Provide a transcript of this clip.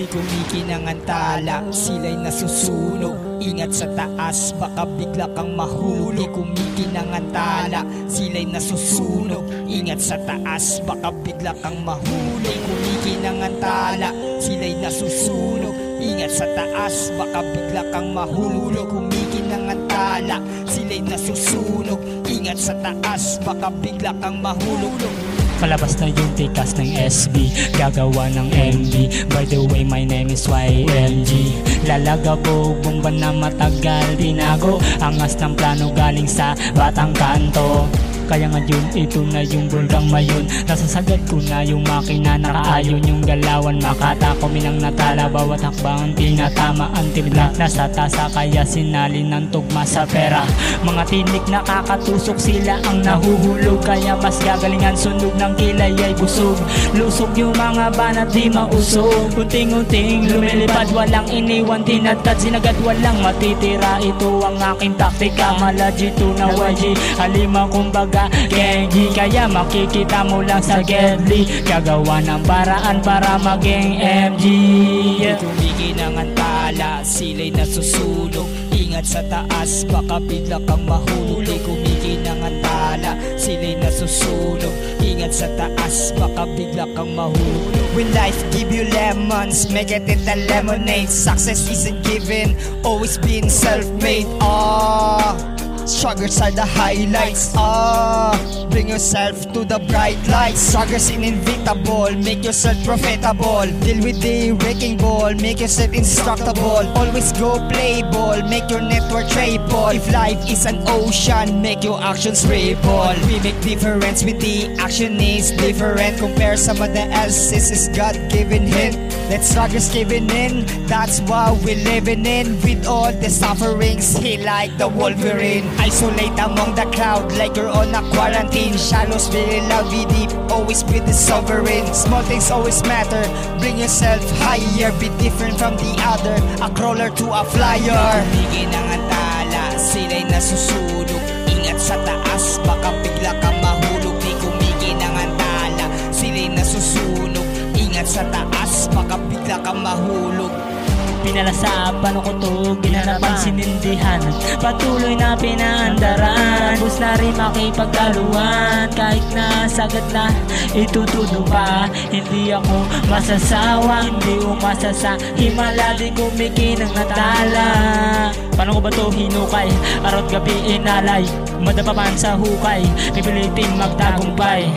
Di kumikinangantala, sila'y nasusunog. Ingat sa taas, baka bigla kang mahulog. Di kumikinangantala, sila'y nasusunog. Ingat sa taas, baka bigla kang mahulog. Di kumikinangantala, sila'y nasusunog. Ingat sa taas, baka bigla kang mahulog. Kumikinangantala, sila'y nasusunog. Ingat sa taas, baka bigla kang mahulog. Palabas na yung tikas ng SB, gagawa ng MV. By the way, my name is YMG. Lalagabog, bomba na matagal tinago. Angas ng plano galing sa Batang Kanto. Kaya ngayon, ito na yung bulgang mayon. Nasasagad ko na yung makina, nakaayon yung galawan. Makata ko minang natala, bawat hakbang tinatama ang tibla. Nasa tasa kaya sinali ng tugma sa pera. Mga tinik nakakatusok, sila ang nahuhulog. Kaya mas gagalingan, sunog ng kilay ay busog. Lusog yung mga banat di mausog. Unting-unting lumilipad, walang iniwan tinatad. Sinagad walang matitira, ito ang aking taktika. Mala G2 na YG, halima kumbaga Genji, kaya makikita mo lang sa Gedli. Gagawa ng paraan para maging MG. Kumikinangantala, sila'y nasusunog. Ingat sa taas, baka bigla kang mahulog. Kumikinangantala, sila'y nasusunog. Ingat sa taas, baka bigla kang mahulog. When life give you lemons, make it into lemonade. Success isn't given, always been self-made. Struggles are the highlights. Bring yourself to the bright lights. Struggles inevitable, make yourself profitable. Deal with the wrecking ball, make yourself indestructible. Always go play ball, make your network triple. If life is an ocean, make your actions ripple. We make difference with the action is different. Compare someone else, this is God-given hint. Let struggles giving in, that's what we're living in. With all the sufferings, he like the Wolverine. Isolate among the crowd like you're on a quarantine. Shallows very loud, be deep, always be the sovereign. Small things always matter, bring yourself higher. Be different from the other, a crawler to a flyer. Kumikinangantala, sila'y nasusunog. Ingat sa taas, baka bigla kang mahulog. Di kumikinangantala, sila'y nasusunog. Ingat sa taas, baka bigla kang mahulog. Pinalasapan ko to, ginanapan sinindihan. Patuloy na pinaandaran, bus na rin makipagkaluan. Kahit na sagad na itutudo pa, hindi ako masasawa. Hindi umasa sa himala, di kumikinang natala. Paano ko ba to hinukay? Araw at gabi inalay, madapapan sa hukay, pipiliting magtagumpay.